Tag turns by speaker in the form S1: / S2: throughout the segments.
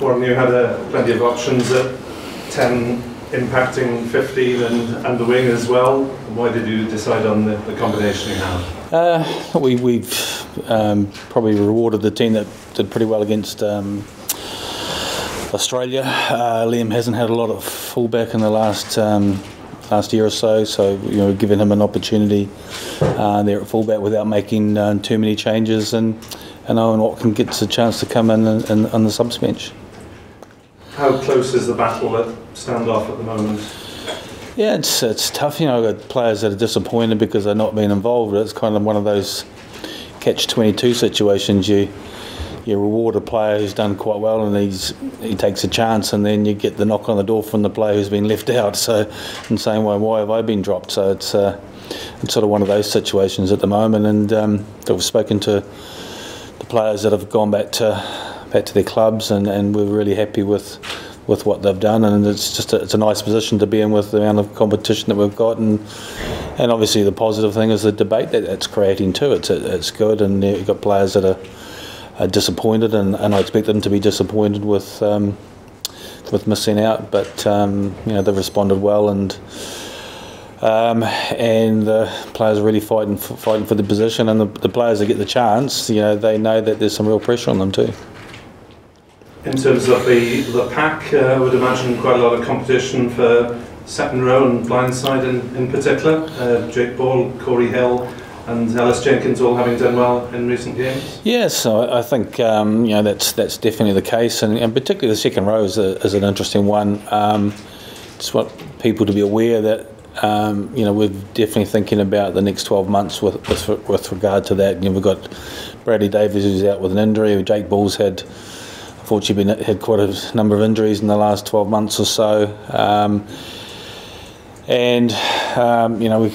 S1: Warren, you had plenty of options at 10, impacting 15 and the wing as well. Why did you decide on the combination you have?
S2: We've probably rewarded the team that did pretty well against Australia. Liam hasn't had a lot of fullback in the last year or so we've given him an opportunity there at fullback without making too many changes, and Owen Watkin gets a chance to come in on the subs bench.
S1: How close is the battle at standoff at the moment?
S2: Yeah, it's tough. I've got players that are disappointed because they're not being involved. It's kind of one of those catch-22 situations. You reward a player who's done quite well and he takes a chance, and then you get the knock on the door from the player who's been left out. So in the same way, why have I been dropped? So it's sort of one of those situations at the moment, and we've spoken to the players that have gone back to their clubs, and we're really happy with what they've done, and it's a nice position to be in with the amount of competition that we've got, and obviously the positive thing is the debate that it's creating too. It's good, and you've got players that are disappointed, and I expect them to be disappointed with missing out, but they've responded well, and the players are really fighting for the position, and the players that get the chance, they know that there's some real pressure on them too.
S1: In terms of the pack, I would imagine quite a lot of competition for second row and blindside in particular. Jake Ball, Corey Hill and Ellis Jenkins all having done well in recent games.
S2: Yes, I think that's definitely the case, and particularly the second row is an interesting one. Just want people to be aware that we're definitely thinking about the next 12 months with regard to that. We've got Bradley Davies who's out with an injury. Jake Ball's unfortunately had quite a number of injuries in the last 12 months or so,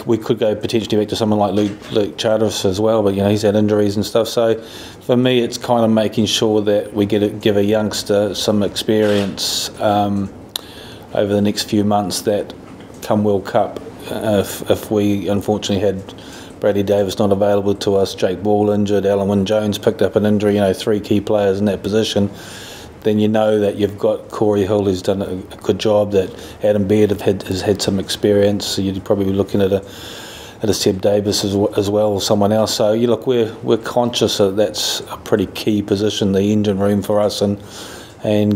S2: we could go potentially back to someone like Luke Charteris as well, but he's had injuries and stuff. So for me, it's kind of making sure that we give a youngster some experience over the next few months, that come World Cup, if we unfortunately had Bradley Davis not available to us, Jake Ball injured, Alan Wynne-Jones picked up an injury, three key players in that position, then that you've got Corey Hill who's done a good job, that Adam Baird has had some experience, so you'd probably be looking at a Seb Davis as well, or someone else. So we're conscious that that's a pretty key position, the engine room for us, and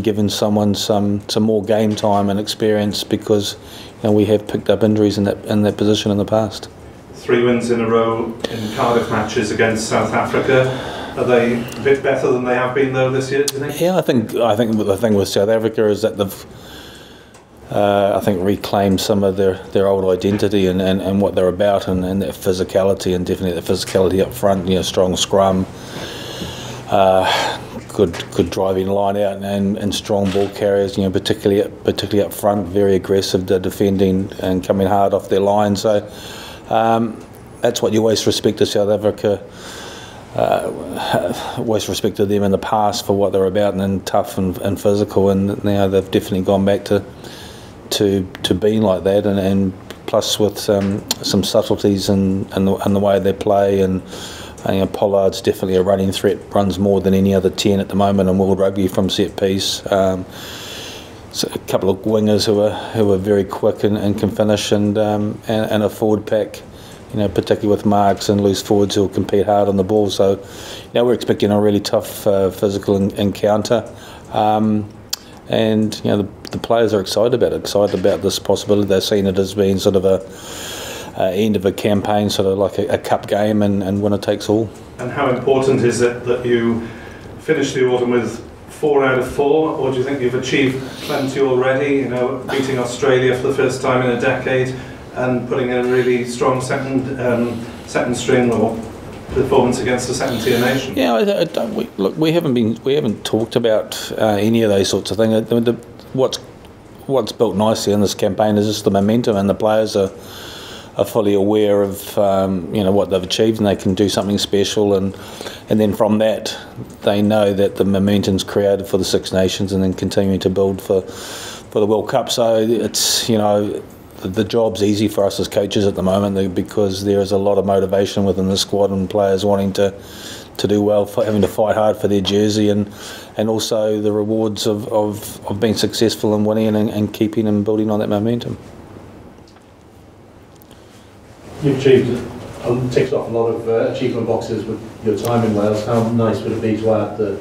S2: giving someone some more game time and experience, because we have picked up injuries in that position in the past.
S1: 3 wins in a row in Cardiff matches against South Africa. Are they a bit better than they have been though this year, do you think?
S2: Yeah, I think the thing with South Africa is that they've reclaimed some of their old identity and what they're about, and their physicality, and definitely the physicality up front. Strong scrum, good driving line out, and strong ball carriers. Particularly up front, very aggressive, defending and coming hard off their line. So. That's what you always respect to South Africa. Always respected them in the past for what they're about, and tough and physical. And now they've definitely gone back to being like that, and plus with some subtleties and the way they play. And Pollard's definitely a running threat, runs more than any other 10 at the moment in world rugby from set piece. So a couple of wingers who are very quick and can finish, and a forward pack, particularly with marks and loose forwards who will compete hard on the ball. So, we're expecting a really tough physical encounter, and the players are excited about this possibility. They've seen it as being sort of a end of a campaign, sort of like a cup game, and winner takes all.
S1: And how important is it that you finish the autumn with 4 out of 4, or do you think you've achieved plenty already? Beating Australia for the first time in a decade, and putting in a really strong second string or performance against a second tier nation.
S2: Yeah, we haven't talked about any of those sorts of things. What's built nicely in this campaign is just the momentum, and the players are fully aware of what they've achieved, and they can do something special, and then from that they know that the momentum's created for the Six Nations, and then continuing to build for the World Cup. So it's the job's easy for us as coaches at the moment, because there is a lot of motivation within the squad, and players wanting to do well, for having to fight hard for their jersey, and also the rewards of being successful and winning and keeping and building on that momentum.
S3: You've ticked off a lot of achievement boxes with your time in Wales. How nice would it be to add the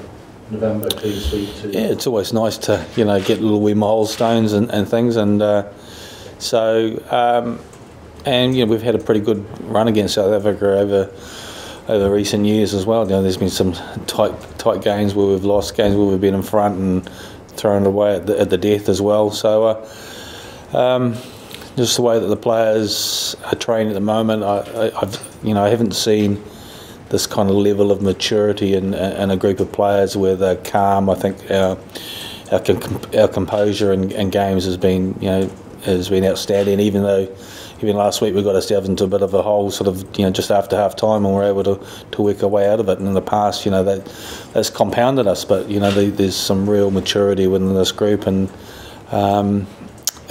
S3: November clean sweep to?
S2: Yeah, it's always nice to get little wee milestones and things, and we've had a pretty good run against South Africa over recent years as well. There's been some tight games where we've lost, games where we've been in front and thrown it away at the death as well. So just the way that the players are trained at the moment, I haven't seen this kind of level of maturity in a group of players where they're calm. I think our composure in games has been outstanding. Even last week we got ourselves into a bit of a hole, sort of just after half time, and we're able to work our way out of it. And in the past, that's compounded us. But there's some real maturity within this group, and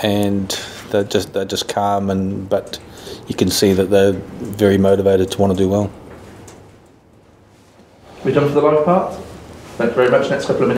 S2: they're just calm, but you can see that they're very motivated to want to do well.
S4: We're done for the live part. Thank you very much. Next couple of minutes.